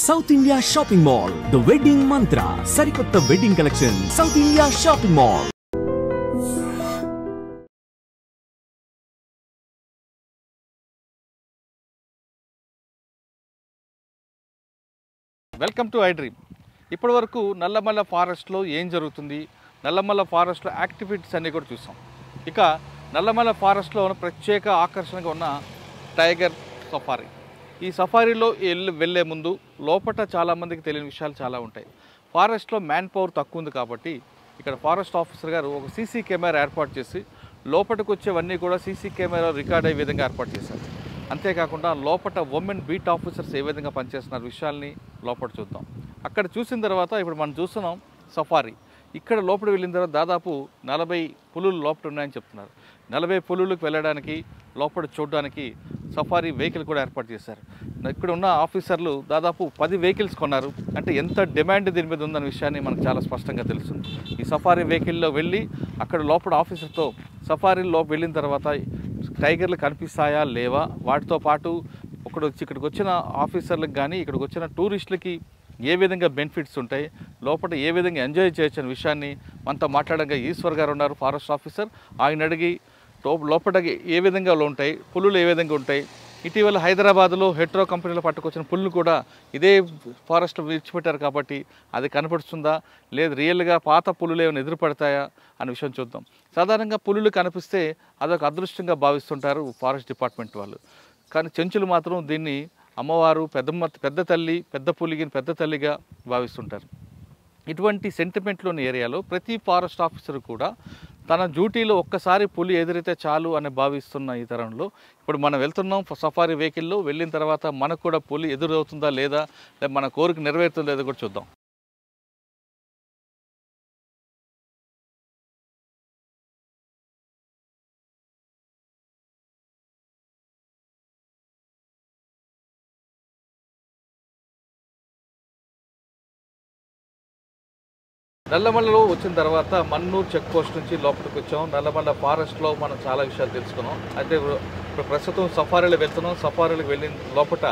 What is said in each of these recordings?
South India Shopping Mall, The Wedding Mantra, Sarikotta Wedding Collection, South India Shopping Mall. Welcome to I dream. ఇప్పటి వరకు నల్లమల్ల ఫారెస్ట్లో ఏం జరుగుతుంది, నల్లమల్ల ఫారెస్ట్లో యాక్టివిటీస్ అన్నీ కూడా చూసాం. ఇక నల్లమల్ల ఫారెస్ట్లో ఉన్న ప్రత్యేక ఆకర్షణగా ఉన్న టైగర్ సఫారీ. ఈ సఫారీలో వెళ్ళే ముందు లోపల చాలామందికి తెలియని విషయాలు చాలా ఉంటాయి. ఫారెస్ట్లో మ్యాన్ పవర్ తక్కువ ఉంది కాబట్టి ఇక్కడ ఫారెస్ట్ ఆఫీసర్ గారు ఒక సీసీ కెమెరా ఏర్పాటు చేసి లోపలికి వచ్చేవన్నీ కూడా సీసీ కెమెరా రికార్డ్ అయ్యే విధంగా ఏర్పాటు చేశారు. అంతేకాకుండా లోపల ఉమెన్ బీట్ ఆఫీసర్స్ ఏ విధంగా పనిచేస్తున్నారు విషయాల్ని లోపల చూద్దాం. అక్కడ చూసిన తర్వాత ఇప్పుడు మనం చూస్తున్నాం సఫారీ. ఇక్కడ లోపల వెళ్ళిన తర్వాత దాదాపు 40 పులులు లోపల ఉన్నాయని చెప్తున్నారు. 40 పులులకు వెళ్ళడానికి లోపల చూడడానికి సఫారీ వెహికల్ కూడా ఏర్పాటు చేశారు. ఇక్కడ ఉన్న ఆఫీసర్లు దాదాపు 10 వెహికల్స్ కొన్నారు. అంటే ఎంత డిమాండ్ దీని మీద ఉందన్న విషయాన్ని మనకు చాలా స్పష్టంగా తెలుస్తుంది. ఈ సఫారీ వెహికల్లో వెళ్ళి అక్కడ లోపల ఆఫీసర్తో సఫారీలో వెళ్ళిన తర్వాత టైగర్లు కనిపిస్తాయా లేవా, వాటితో పాటు ఇక్కడికి వచ్చిన ఆఫీసర్లకు కానీ ఇక్కడికి వచ్చిన టూరిస్టులకి ఏ విధంగా బెనిఫిట్స్ ఉంటాయి, లోపల ఏ విధంగా ఎంజాయ్ చేయొచ్చు అనే విషయాన్ని మనతో మాట్లాడగా ఈశ్వర్ గారు ఉన్నారు, ఫారెస్ట్ ఆఫీసర్. ఆయన అడిగి లోపల ఏ విధంగా ఉంటాయి, పులులు ఏ విధంగా ఉంటాయి, ఇటీవల హైదరాబాద్లో హెట్రో కంపెనీలో పట్టుకొచ్చిన పుల్లు కూడా ఇదే ఫారెస్ట్లో విడిచిపెట్టారు కాబట్టి అది కనపడుతుందా, లేదు రియల్గా పాత పులులు ఏమైనా ఎదురుపడతాయా అనే విషయం చూద్దాం. సాధారణంగా పులులు కనిపిస్తే అదొక అదృష్టంగా భావిస్తుంటారు ఫారెస్ట్ డిపార్ట్మెంట్ వాళ్ళు. కానీ చెంచులు మాత్రం దీన్ని అమ్మవారు, పెద్ద తల్లి, పెద్ద పులిగిని పెద్ద తల్లిగా భావిస్తుంటారు. ఇటువంటి సెంటిమెంట్లోని ఏరియాలో ప్రతి ఫారెస్ట్ ఆఫీసర్ కూడా తన డ్యూటీలో ఒక్కసారి పులి ఎదురైతే చాలు అని భావిస్తున్న ఈ తరంలో ఇప్పుడు మనం వెళ్తున్నాం సఫారీ వెహికల్లో. వెళ్ళిన తర్వాత మనకు కూడా పులి ఎదురవుతుందా లేదా, మన కోరిక నెరవేరుతుందా లేదో కూడా చూద్దాం. నల్లమల్లలో వచ్చిన తర్వాత మన్నూరు చెక్ పోస్ట్ నుంచి లోపలికి వచ్చాం. నల్లమల్ల ఫారెస్ట్లో మనం చాలా విషయాలు తెలుసుకున్నాం. అయితే ఇప్పుడు ప్రస్తుతం సఫారీలో వెళ్తున్నాం. సఫారీలకు వెళ్ళిన లోపల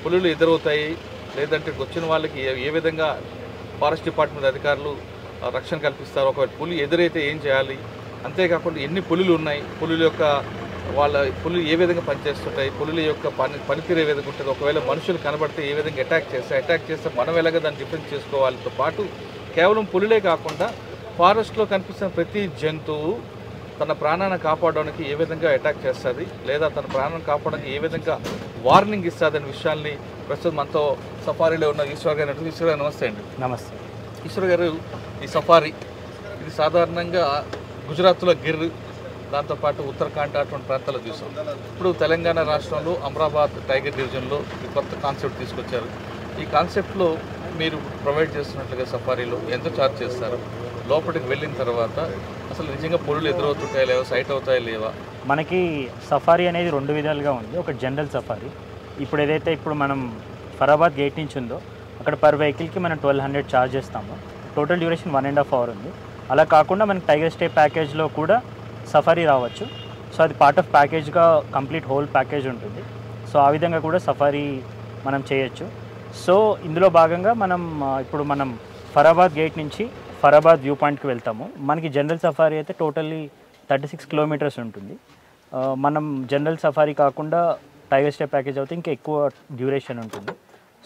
పులులు ఎదురవుతాయి లేదంటే వచ్చిన వాళ్ళకి ఏ విధంగా ఫారెస్ట్ డిపార్ట్మెంట్ అధికారులు రక్షణ కల్పిస్తారు, ఒకవేళ పులి ఎదురైతే ఏం చేయాలి, అంతేకాకుండా ఎన్ని పులులు ఉన్నాయి, పులులు ఏ విధంగా పనిచేస్తుంటాయి, పులుల యొక్క పనితీరు ఏ విధంగా ఉంటుంది, ఒకవేళ మనుషులు కనబడితే ఏ విధంగా అటాక్ చేస్తే మనం ఎలాగ దాన్ని డిఫెన్స్ చేసుకోవాలితో పాటు కేవలం పులులే కాకుండా ఫారెస్ట్లో కనిపిస్తున్న ప్రతి జంతువు తన ప్రాణాన్ని కాపాడడానికి ఏ విధంగా అటాక్ చేస్తుంది లేదా తన ప్రాణాన్ని కాపాడడానికి ఏ విధంగా వార్నింగ్ ఇస్తుంది అనే విషయాల్ని ప్రస్తుతం మనతో సఫారీలో ఉన్న ఈశ్వర్ గారు. ఈశ్వర్ గారు నమస్తే అండి. నమస్తే ఈశ్వర్ గారు, ఈ సఫారీ ఇది సాధారణంగా గుజరాత్లో గిర్, దాంతోపాటు ఉత్తరాఖండ్ అటువంటి ప్రాంతాల్లో చూసాం. ఇప్పుడు తెలంగాణ రాష్ట్రంలో అమరాబాద్ టైగర్ డివిజన్లో కొత్త కాన్సెప్ట్ తీసుకొచ్చారు. ఈ కాన్సెప్ట్లో మీరు ప్రొవైడ్ చేస్తున్నట్లుగా సఫారీలో ఎంత ఛార్జ్ చేస్తారు, లోపలికి వెళ్ళిన తర్వాత అసలు నిజంగా పులులు ఎదురవుతుంటాయా లేవా, సైట్ అవుతాయా లేవా? మనకి సఫారీ అనేది 2 విధాలుగా ఉంది. ఒక జనరల్ సఫారీ, ఇప్పుడు మనం ఫరాబాద్ గేట్ నుంచి ఉందో అక్కడ పర్ వెహికల్కి మనం 1200 ఛార్జ్ చేస్తాము. టోటల్ డ్యూరేషన్ 1.5 hour ఉంది. అలా కాకుండా మనకి టైగర్ స్టే ప్యాకేజ్లో కూడా సఫారీ రావచ్చు. సో అది పార్ట్ ఆఫ్ ప్యాకేజ్గా కంప్లీట్ హోల్ ప్యాకేజ్ ఉంటుంది. సో ఆ విధంగా కూడా సఫారీ మనం చేయొచ్చు. సో ఇందులో భాగంగా మనం ఫరాబాద్ గేట్ నుంచి ఫరాబాద్ వ్యూ పాయింట్కి వెళ్తాము. మనకి జనరల్ సఫారీ అయితే టోటల్లీ 36 kilometers ఉంటుంది. మనం జనరల్ సఫారీ కాకుండా టైగర్ స్టే ప్యాకేజ్ అయితే ఇంకా ఎక్కువ డ్యూరేషన్ ఉంటుంది.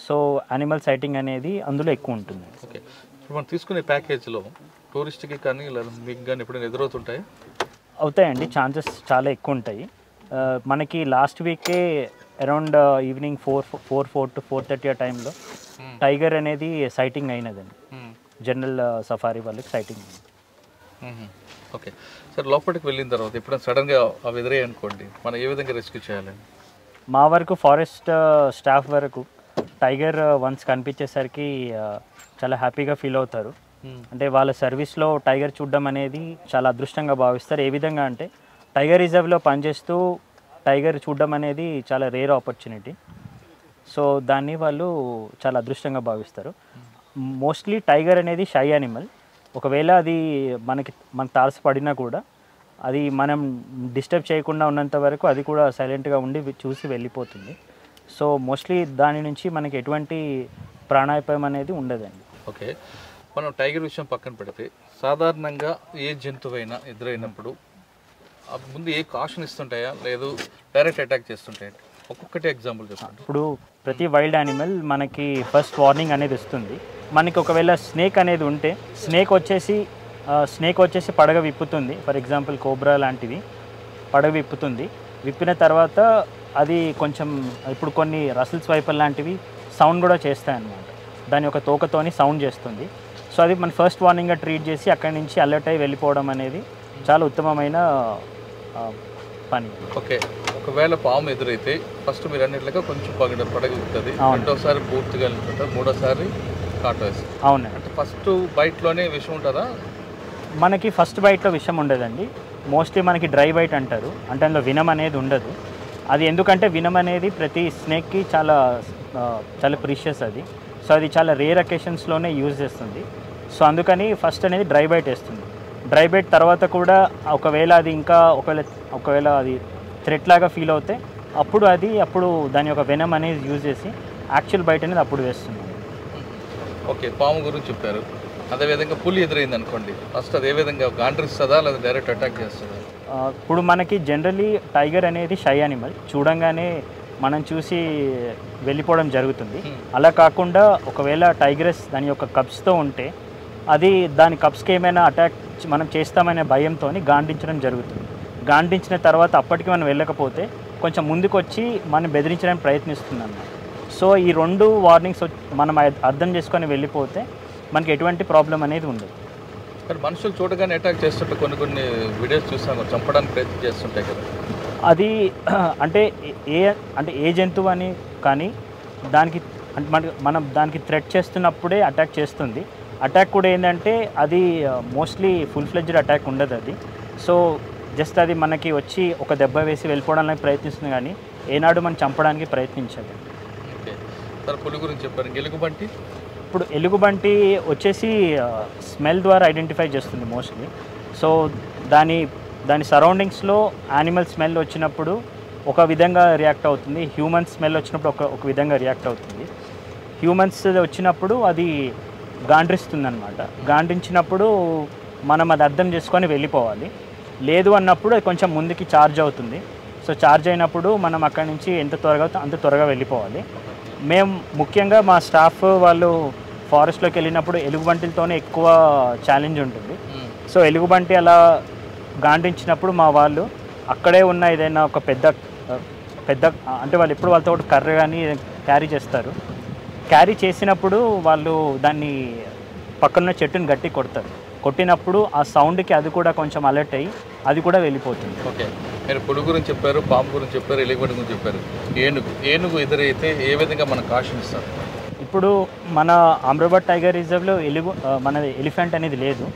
సో యానిమల్ సైటింగ్ అనేది అందులో ఎక్కువ ఉంటుంది. ఓకే, ఇప్పుడు మనం తీసుకునే ప్యాకేజ్లో టూరిస్ట్కి కానీ లేదా మీకు కానీ ఎప్పుడైనా ఎదురవుతుంటాయి? అవుతాయండి, ఛాన్సెస్ చాలా ఎక్కువ ఉంటాయి. మనకి లాస్ట్ వీకే అరౌండ్ ఈవినింగ్ 4 to 4:30 ఆ టైంలో టైగర్ అనేది సైటింగ్ అయినదండి. జనరల్ సఫారీ వాళ్ళకి సైటింగ్ అయింది. ఓకే సార్, లోపలికి వెళ్ళిన తర్వాత ఎప్పుడైనా సడన్గా అవి ఎదురే అనుకోండి, మనం ఏ విధంగా రెస్క్యూ చేయాలి? మా వరకు ఫారెస్ట్ స్టాఫ్ వరకు టైగర్ వన్స్ కనిపించేసరికి చాలా హ్యాపీగా ఫీల్ అవుతారు. అంటే వాళ్ళ సర్వీస్లో టైగర్ చూడడం అనేది చాలా అదృష్టంగా భావిస్తారు. ఏ విధంగా అంటే టైగర్ రిజర్వ్లో పనిచేస్తూ టైగర్ చూడడం అనేది చాలా రేర్ ఆపర్చునిటీ. సో దాన్ని వాళ్ళు చాలా అదృష్టంగా భావిస్తారు. మోస్ట్లీ టైగర్ అనేది షై యానిమల్. ఒకవేళ అది మన తారసపడినా కూడా అది మనం డిస్టర్బ్ చేయకుండా ఉన్నంత వరకు అది కూడా సైలెంట్గా ఉండి చూసి వెళ్ళిపోతుంది. సో మోస్ట్లీ దాని నుంచి మనకి ఎటువంటి ప్రాణాపాయం అనేది ఉండదండి. ఓకే, మనం టైగర్ విషయం పక్కన పెడితే సాధారణంగా ఏ జంతువైనా ఎదురైనప్పుడు ముందు ఏ కాషన్ ఇస్తుంటాయా లేదు డైరెక్ట్ అటాక్ చేస్తుంటాయి? ఒక్కొక్కటి ఎగ్జాంపుల్ చెప్పండి. ఇప్పుడు ప్రతి వైల్డ్ యానిమల్ మనకి ఫస్ట్ వార్నింగ్ అనేది ఇస్తుంది. మనకి ఒకవేళ స్నేక్ అనేది ఉంటే స్నేక్ వచ్చేసి పడగ విప్పుతుంది. ఫర్ ఎగ్జాంపుల్ కోబ్రా లాంటిది పడగ విప్పుతుంది. విప్పిన తర్వాత అది కొంచెం ఇప్పుడు కొన్ని రసల్స్ వైపర్ లాంటివి సౌండ్ కూడా చేస్తాయన్నమాట. దాని యొక్క తోకతోని సౌండ్ చేస్తుంది. సో అది మన ఫస్ట్ వార్నింగ్గా ట్రీట్ చేసి అక్కడి నుంచి అలర్ట్ అయ్యి వెళ్ళిపోవడం అనేది చాలా ఉత్తమమైన పని. ఓకే, ఒకవేళ పాము ఎదురైతే ఫస్ట్ మీరు అన్నిట్లుగా కొంచెం పడగ విప్పుతుంది, రెండోసారి పూర్తిగా వెళ్ళిపోతుంది, మూడోసారి కాటు వేస్తుంది. అవునండి. అంటే ఫస్ట్ బైట్లోనే విషం ఉంటుందా? మనకి ఫస్ట్ బైట్లో విషం ఉండదండి. మోస్ట్లీ మనకి డ్రై బైట్ అంటారు. అంటే అందులో వినం అనేది ఉండదు. అది ఎందుకంటే వినం అనేది ప్రతి స్నేక్కి చాలా ప్రీషియస్ అది. సో అది చాలా రేర్ అకేషన్స్లోనే యూజ్ చేస్తుంది. సో అందుకని ఫస్ట్ అనేది డ్రై బైట్ వేస్తుంది. డ్రై బైట్ తర్వాత కూడా ఒకవేళ అది ఇంకా ఒకవేళ అది థ్రెట్ లాగా ఫీల్ అవుతే అప్పుడు దాని యొక్క వెనం అనేది యూజ్ చేసి యాక్చువల్ బైట్ అనేది అప్పుడు వేస్తుంది. ఓకే, పాము గురించి చెప్పారు. అదేవిధంగా పులి ఎదురైంది అనుకోండి, ఫస్ట్ అదే విధంగా గాండ్రిస్తుందా లేదా డైరెక్ట్ అటాక్ చేస్తుందా? ఇప్పుడు మనకి జనరలీ టైగర్ అనేది షై యానిమల్, చూడంగానే మనం చూసి వెళ్ళిపోవడం జరుగుతుంది. అలా కాకుండా ఒకవేళ టైగరస్ దాని యొక్క కప్స్తో ఉంటే అది దాని కప్స్కి ఏమైనా అటాక్ మనం చేస్తామనే భయంతో గాండించడం జరుగుతుంది. గాండించిన తర్వాత అప్పటికి మనం వెళ్ళకపోతే కొంచెం ముందుకు వచ్చి మనం బెదిరించడానికి ప్రయత్నిస్తుంది అన్నమాట. సో ఈ రెండు వార్నింగ్స్ మనం అర్థం చేసుకొని వెళ్ళిపోతే మనకి ఎటువంటి ప్రాబ్లం అనేది ఉండదు. కానీ మనుషులు చూడగానే అటాక్ చేస్తుంటే కొన్ని వీడియోస్ చూస్తాను, చంపడానికి ప్రయత్నం చేస్తుంటాయి కదా. అది అంటే ఏ జంతువు అని కానీ దానికి మనం దానికి థ్రెట్ చేస్తున్నప్పుడే అటాక్ చేస్తుంది. అటాక్ కూడా ఏంటంటే అది మోస్ట్లీ ఫుల్ ఫ్లెడ్జ్డ్ అటాక్ ఉండదు అది. సో జస్ట్ అది మనకి వచ్చి ఒక దెబ్బ వేసి వెళ్ళిపోవడానికి ప్రయత్నిస్తుంది, కానీ ఏనాడు మనం చంపడానికి ప్రయత్నించదు. ఓకే, సార్ పులి గురించి చెప్పారు. ఎలుగుబంటి? ఇప్పుడు ఎలుగుబంటి వచ్చేసి స్మెల్ ద్వారా ఐడెంటిఫై చేస్తుంది మోస్ట్లీ. సో దాని సరౌండింగ్స్లో యానిమల్ స్మెల్ వచ్చినప్పుడు ఒక విధంగా రియాక్ట్ అవుతుంది, హ్యూమన్స్ స్మెల్ వచ్చినప్పుడు ఒక విధంగా రియాక్ట్ అవుతుంది. హ్యూమన్స్ వచ్చినప్పుడు అది గాండ్రిస్తుంది అనమాట. గాండ్రించినప్పుడు మనం అది అర్థం చేసుకొని వెళ్ళిపోవాలి. లేదు అన్నప్పుడు అది కొంచెం ముందుకి ఛార్జ్ అవుతుంది. సో ఛార్జ్ అయినప్పుడు మనం అక్కడి నుంచి అంత త్వరగా వెళ్ళిపోవాలి. మేము ముఖ్యంగా మా స్టాఫ్ వాళ్ళు ఫారెస్ట్లోకి వెళ్ళినప్పుడు ఎలుగుబంటిలతోనే ఎక్కువ ఛాలెంజ్ ఉంటుంది. సో ఎలుగుబంటి అలా గాండించినప్పుడు మా వాళ్ళు అక్కడే ఉన్న ఏదైనా ఒక పెద్ద అంటే వాళ్ళు ఎప్పుడు వాళ్ళతో ఒకటి కర్ర కానీ క్యారీ చేస్తారు. క్యారీ చేసినప్పుడు వాళ్ళు దాన్ని పక్కన చెట్టుని గట్టి కొడతారు. కొట్టినప్పుడు ఆ సౌండ్కి అది కూడా కొంచెం అలర్ట్ అయ్యి అది కూడా వెళ్ళిపోతుంది. ఓకే, మీరు పులి గురించి చెప్పారు, పాము గురించి చెప్పారు, ఎలుగుబంటి గురించి చెప్పారు. ఏనుగు ఎదురైతే ఏ విధంగా మనం కాషన్ ఇస్తారు? ఇప్పుడు మన అమ్రాబాద్ టైగర్ రిజర్వ్లో మన ఎలిఫెంట్ అనేది లేదు.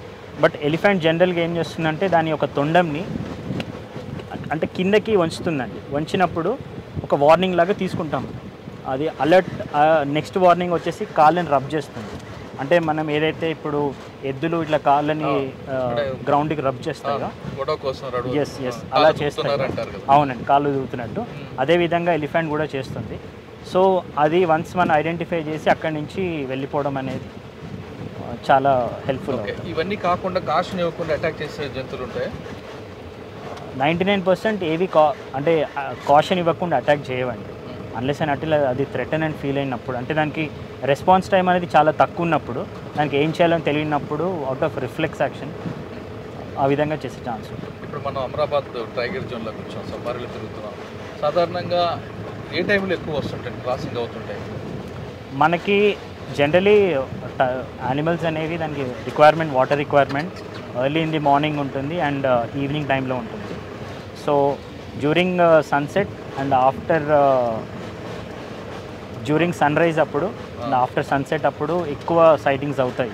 బట్ ఎలిఫెంట్ జనరల్గా ఏం చేస్తుందంటే దాని యొక్క తొండంని అంటే కిందకి వంచుతుందండి. వంచినప్పుడు ఒక వార్నింగ్ లాగా తీసుకుంటాం. అది అలర్ట్ నెక్స్ట్ వార్నింగ్ వచ్చేసి కాళ్ళని రబ్ చేస్తుంది. అంటే మనం ఏదైతే ఇప్పుడు ఎద్దులు ఇట్లా కాళ్ళని గ్రౌండ్కి రబ్ చేస్తాయో ఎస్ అలా చేస్తారు. అవునండి, కాళ్ళు దిగుతున్నట్టు అదేవిధంగా ఎలిఫెంట్ కూడా చేస్తుంది. సో అది వన్స్ మనం ఐడెంటిఫై చేసి అక్కడి నుంచి వెళ్ళిపోవడం అనేది చాలా హెల్ప్ఫుల్. ఇవన్నీ కాకుండా కాషన్ ఇవ్వకుండా అటాక్ చేసే జంతువులు ఉంటాయి. 99% ఏవి అంటే కాషన్ ఇవ్వకుండా అటాక్ చేయవండి. అన్లెస్ అండ్ అట్లా అది థ్రెటన్ అండ్ ఫీల్ అయినప్పుడు, అంటే దానికి రెస్పాన్స్ టైం అనేది చాలా తక్కువ ఉన్నప్పుడు, దానికి ఏం చేయాలని తెలియనప్పుడు అవుట్ ఆఫ్ రిఫ్లెక్స్ యాక్షన్ ఆ విధంగా చేసే ఛాన్స్ ఉంటుంది. ఇప్పుడు మనం అమరాబాద్ టైగర్ జోన్లోకి వచ్చాం, సఫారీలో తిరుగుతున్నాం. సాధారణంగా ఏ టైంలో ఎక్కువ వస్తుంటాయి, క్రాసింగ్ అవుతుంటాయి? మనకి జనరలీ యానిమల్స్ అనేవి దానికి requirement, water requirement early in the morning ఉంటుంది అండ్ ఈవినింగ్ టైంలో ఉంటుంది. So during sunset and during sunrise అప్పుడు అండ్ ఆఫ్టర్ సన్సెట్ అప్పుడు ఎక్కువ సైటింగ్స్ అవుతాయి.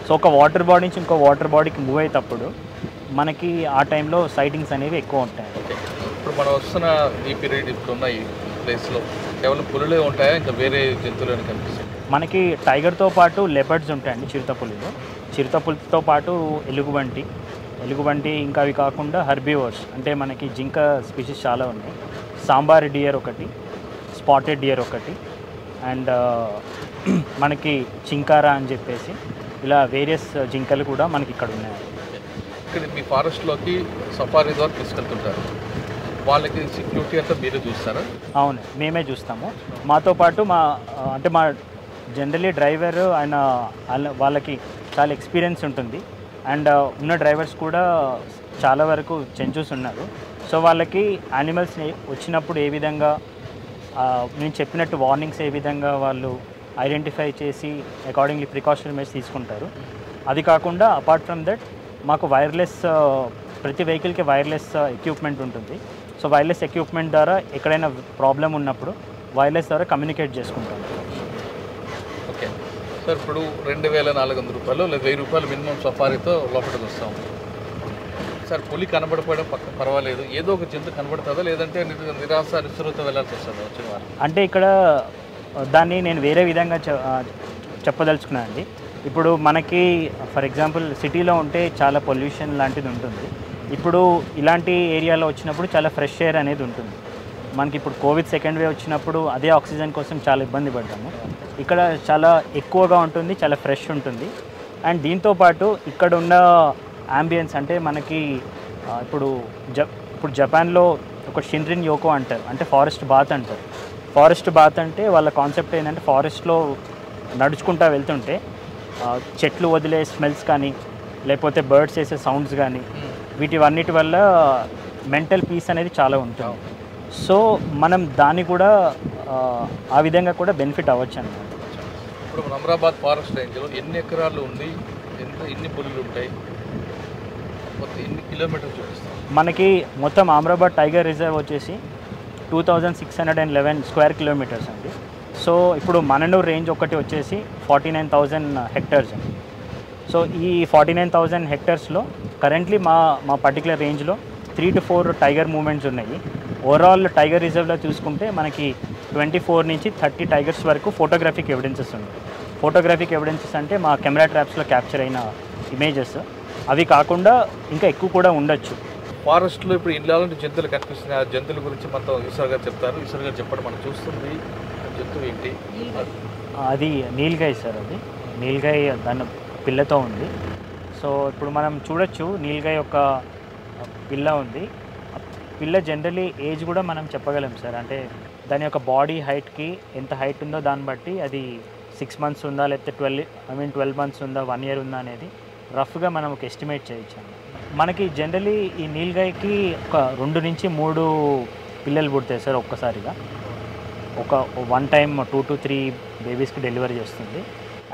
సో ఒక వాటర్ బాడీ నుంచి ఇంకో వాటర్ బాడీకి మూవ్ అయ్యేటప్పుడు మనకి ఆ టైంలో సైటింగ్స్ అనేవి ఎక్కువ ఉంటాయి. ఇప్పుడు మనం వస్తున్న ఈ పీరియడ్ ఇప్పుడున్న ఈ ప్లేస్లో కేవలం పులులే ఉంటాయా, ఇంకా వేరే జంతువులు కనిపిస్తాయి? మనకి టైగర్తో పాటు లెపర్డ్స్ ఉంటాయండి, చిరుతపులిలో. చిరుతపులితో పాటు ఎలుగుబంటి ఇంకా అవి కాకుండా హర్బివర్స్ అంటే మనకి జింక స్పీషీస్ చాలా ఉన్నాయి. సాంబార్ డియర్ ఒకటి, స్పాటెడ్ డియర్ ఒకటి, అండ్ మనకి చింకారా అని చెప్పేసి ఇలా వేరియస్ జింకలు కూడా మనకి ఇక్కడ ఉన్నాయి. ఇక్కడ మీ ఫారెస్ట్లోకి సఫారీ ద్వారా తీసుకెళ్తుంటారు, వాళ్ళకి సెక్యూరిటీ అంతా మీరే చూస్తారా? అవును, మేమే చూస్తాము. మాతో పాటు మా జనరలీ డ్రైవర్ ఆయన వాళ్ళకి చాలా ఎక్స్పీరియన్స్ ఉంటుంది. అండ్ ఉన్న డ్రైవర్స్ కూడా చాలా వరకు చెంచూస్ ఉన్నారు. సో వాళ్ళకి యానిమల్స్ వచ్చినప్పుడు ఏ విధంగా నేను చెప్పినట్టు వార్నింగ్స్ ఏ విధంగా వాళ్ళు ఐడెంటిఫై చేసి అకార్డింగ్లీ ప్రికాషన్ మెజర్స్ తీసుకుంటారు. అది కాకుండా అపార్ట్ ఫ్రమ్ దట్ మాకు వైర్లెస్ ప్రతి వెహికల్కి వైర్లెస్ ఎక్విప్మెంట్ ఉంటుంది. సో వైర్లెస్ ఎక్విప్మెంట్ ద్వారా ఎక్కడైనా ప్రాబ్లం ఉన్నప్పుడు వైర్లెస్ ద్వారా కమ్యూనికేట్ చేసుకుంటాం. ఓకే సార్, ఇప్పుడు 2400 రూపాయలు లేదా 1000 రూపాయలు మినిమం సఫారీతో లోపలికి వస్తాం సార్. పులి కనబడిపోవడం పక్కన పర్వాలేదు, ఏదో ఒక జంతు కనబడుతుందా, లేదంటే నిరాశ నిస్సృత వెళ్ళాల్సి వస్తుంది వచ్చిన వారు? అంటే ఇక్కడ దాన్ని నేను వేరే విధంగా చెప్పదలుచుకున్నాను అండి. ఇప్పుడు మనకి ఫర్ ఎగ్జాంపుల్ సిటీలో ఉంటే చాలా పొల్యూషన్ లాంటిది ఉంటుంది. ఇప్పుడు ఇలాంటి ఏరియాలో వచ్చినప్పుడు చాలా ఫ్రెష్ ఎయిర్ అనేది ఉంటుంది. మనకి ఇప్పుడు కోవిడ్ సెకండ్ వేవ్ వచ్చినప్పుడు అదే ఆక్సిజన్ కోసం చాలా ఇబ్బంది పడ్డాము. ఇక్కడ చాలా ఎక్కువగా ఉంటుంది, చాలా ఫ్రెష్ ఉంటుంది. అండ్ దీంతోపాటు ఇక్కడ ఉన్న అంబియన్స్ అంటే మనకి ఇప్పుడు జపాన్లో ఒక షిన్రిన్ యోకో అంటారు, అంటే ఫారెస్ట్ బాత్ అంటారు. ఫారెస్ట్ బాత్ అంటే వాళ్ళ కాన్సెప్ట్ ఏంటంటే ఫారెస్ట్లో నడుచుకుంటూ వెళ్తుంటే చెట్లు వదిలే స్మెల్స్ కానీ లేకపోతే బర్డ్స్ వేసే సౌండ్స్ కానీ వీటివన్నిటి వల్ల మెంటల్ పీస్ అనేది చాలా ఉంటుంది. సో మనం దాన్ని కూడా ఆ విధంగా కూడా బెనిఫిట్ అవ్వచ్చు అన్నమాట. ఇప్పుడు అమరాబాద్ ఫారెస్ట్ రేంజ్లో ఎన్ని ఎకరాలు ఉంది, ఎన్ని పులులు ఉంటాయి, మొత్తం ఎన్ని కిలోమీటర్లు చూపిస్తాం? మనకి మొత్తం అమరాబాద్ టైగర్ రిజర్వ్ వచ్చేసి 2611 స్క్వేర్ కిలోమీటర్స్ అండి. సో ఇప్పుడు మననూర్ రేంజ్ ఒకటి వచ్చేసి 49,000 హెక్టర్స్ అండి. సో ఈ 49,000 హెక్టర్స్లో కరెంట్లీ మా పర్టికులర్ రేంజ్లో 3 to 4 టైగర్ మూమెంట్స్ ఉన్నాయి. ఓవరాల్ టైగర్ రిజర్వ్లో చూసుకుంటే మనకి 24 నుంచి 30 టైగర్స్ వరకు ఫోటోగ్రాఫిక్ ఎవిడెన్సెస్ ఉన్నాయి. ఫోటోగ్రాఫిక్ ఎవిడెన్సెస్ అంటే మా కెమెరా ట్రాప్స్లో క్యాప్చర్ అయిన ఇమేజెస్. అవి కాకుండా ఇంకా ఎక్కువ కూడా ఉండొచ్చు. ఫారెస్ట్లో ఇప్పుడు ఇలాంటి జంతువులు కనిపిస్తున్నాయి, ఆ జంతువుల గురించి మనతో ఈశ్వర్ గారు చెప్తారు. ఈశ్వర్ గారు చెప్పడం మనం చూస్తుంది జంతువు ఏంటి? అది నీల్గాయ్ సార్. అది నీల్గాయ్ దాని పిల్లతో ఉంది. సో ఇప్పుడు మనం చూడొచ్చు నీల్గాయ్ యొక్క పిల్ల ఉంది. పిల్ల జనరలీ ఏజ్ కూడా మనం చెప్పగలం సార్. అంటే దాని యొక్క బాడీ హైట్కి ఎంత హైట్ ఉందో దాన్ని బట్టి అది 6 months ఉందా లేకపోతే 12 months ఉందా, 1 year ఉందా అనేది రఫ్గా మనం ఒక ఎస్టిమేట్ చేయొచ్చు. మనకి జనరలీ ఈ నీల్గాయకి ఒక 2 నుంచి 3 పిల్లలు పుడతాయి సార్ ఒక్కసారిగా. ఒక 1 time 2 to 3 బేబీస్కి డెలివరీ చేస్తుంది.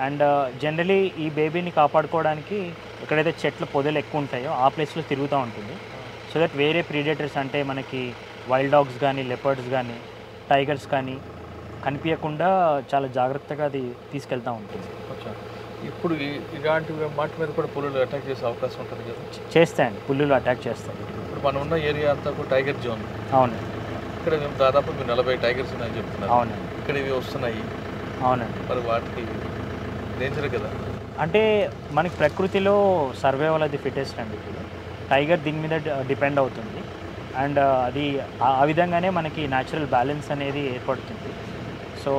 అండ్ జనరలీ ఈ బేబీని కాపాడుకోవడానికి ఎక్కడైతే చెట్ల పొదలు ఎక్కువ ఉంటాయో ఆ ప్లేస్లో తిరుగుతూ ఉంటుంది. సో దట్ వేరే ప్రీడేటర్స్ అంటే మనకి వైల్డ్ డాగ్స్ కానీ లెపర్డ్స్ కానీ టైగర్స్ కానీ కనిపించకుండా చాలా జాగ్రత్తగా అది తీసుకెళ్తూ ఉంటుంది. ఇప్పుడు ఇలాంటి వాటి మీద కూడా పులులు అటాక్ చేసే అవకాశం ఉంటుంది కదా? చేస్తాయండి, పులులు అటాక్ చేస్తాయి. ఇప్పుడు మనం ఉన్న ఏరియా అంతా కూడా టైగర్ జోన్. అవునండి. ఇక్కడ మేము దాదాపు 40 టైగర్స్ ఉన్నాయని చెప్తున్నాం. అవునండి. ఇక్కడ ఇవి వస్తున్నాయి. అవునండి. మరి వాటికి డేంజర్ కదా? అంటే మనకి ప్రకృతిలో సర్వైవల్ అది ఫిటెస్ట్ అండి. ఇప్పుడు టైగర్ దీని మీద డిపెండ్ అవుతుంది. అండ్ అది ఆ విధంగానే మనకి న్యాచురల్ బ్యాలెన్స్ అనేది ఏర్పడుతుంది. So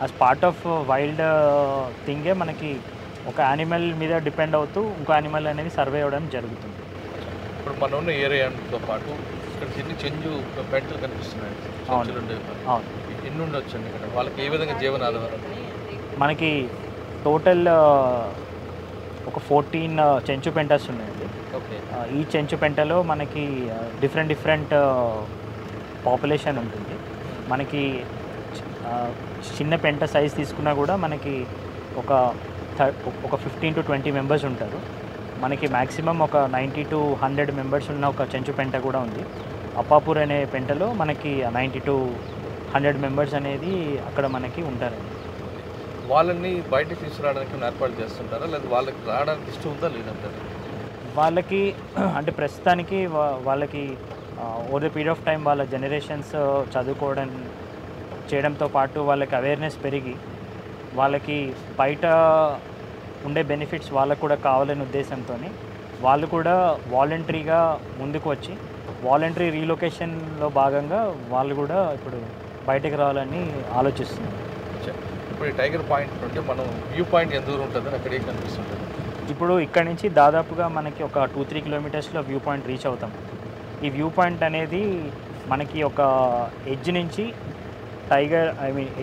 as part of wild థింగే మనకి ఒక యానిమల్ మీద డిపెండ్ అవుతూ ఇంకో యానిమల్ అనేది సర్వే అవ్వడం జరుగుతుంది. ఇప్పుడు మనం ఉన్న ఏరియాతో పాటు ఇక్కడ చెంచు పెంటలు కనిపిస్తున్నాయి. అవును. ఎన్ని ఉండొచ్చు అండి ఇక్కడ? వాళ్ళకి ఏ విధంగా జీవనాధారం? మనకి టోటల్ ఒక 14 చెంచు పెంటస్ ఉన్నాయండి. ఓకే. ఈ చెంచు పెంటలో మనకి డిఫరెంట్ పాపులేషన్ ఉంటుంది. మనకి చిన్న పెంట సైజ్ తీసుకున్నా కూడా మనకి ఒక 15 to 20 మెంబర్స్ ఉంటారు. మనకి మ్యాక్సిమం ఒక 90 to 100 మెంబర్స్ ఉన్న ఒక చెంచు పెంట కూడా ఉంది. అప్పాపూర్ అనే పెంటలో మనకి 90 to 100 మెంబర్స్ అనేది అక్కడ మనకి ఉంటారండి. వాళ్ళని బయటకు తీసుకురావడానికి ఏర్పాటు చేస్తుంటారా, లేదా వాళ్ళకి రావడానికి ఇష్టం ఉందా లేదంటారు? వాళ్ళకి అంటే ప్రస్తుతానికి వాళ్ళకి over the period of time వాళ్ళ జనరేషన్స్ చదువుకోవడం చేయడంతో పాటు వాళ్ళకి అవేర్నెస్ పెరిగి వాళ్ళకి బయట ఉండే బెనిఫిట్స్ వాళ్ళకు కూడా కావాలనే ఉద్దేశంతో వాళ్ళు కూడా వాలంటరీగా ముందుకు వచ్చి వాలంటరీ రీలొకేషన్లో భాగంగా వాళ్ళు కూడా ఇప్పుడు బయటకు రావాలని ఆలోచిస్తున్నారు. ఇప్పుడు ఈ టైగర్ పాయింట్ నుండి మనం వ్యూ పాయింట్ ఎంత దూరం ఉంటుందని అక్కడ ఏం కనిపిస్తుంటుంది? ఇప్పుడు ఇక్కడ నుంచి దాదాపుగా మనకి ఒక 2-3 కిలోమీటర్స్లో వ్యూ పాయింట్ రీచ్ అవుతాం. ఈ వ్యూ పాయింట్ అనేది మనకి ఒక ఎడ్జ్ నుంచి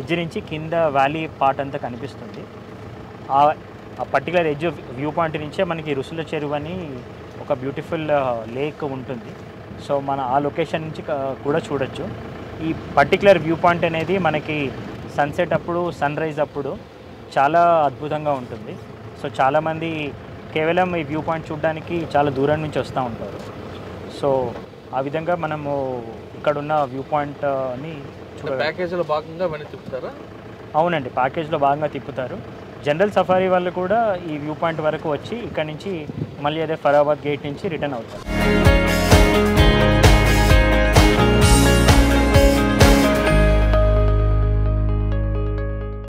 ఎడ్జ్ నుంచి కింద వ్యాలీ పార్ట్ అంతా కనిపిస్తుంది. ఆ పర్టికులర్ ఎడ్జ్ వ్యూ పాయింట్ నుంచే మనకి రుసుల చెరువు అని ఒక బ్యూటిఫుల్ లేక్ ఉంటుంది. సో మన ఆ లొకేషన్ నుంచి కూడా చూడొచ్చు. ఈ పర్టికులర్ వ్యూ పాయింట్ అనేది మనకి సన్సెట్ అప్పుడు, సన్ రైజ్ అప్పుడు చాలా అద్భుతంగా ఉంటుంది. సో చాలామంది కేవలం ఈ వ్యూ పాయింట్ చూడడానికి చాలా దూరం నుంచి వస్తూ ఉంటారు. సో ఆ విధంగా మనము ఇక్కడున్న వ్యూ పాయింట్ని ప్యాకేజీలో భాగంగా వెనక్కి తిప్పుతారా? అవునండి, ప్యాకేజ్లో భాగంగా తిప్పుతారు. జనరల్ సఫారీ వాళ్ళు కూడా ఈ వ్యూ పాయింట్ వరకు వచ్చి ఇక్కడ నుంచి మళ్ళీ అదే ఫరాబాద్ గేట్ నుంచి రిటర్న్ అవుతారు.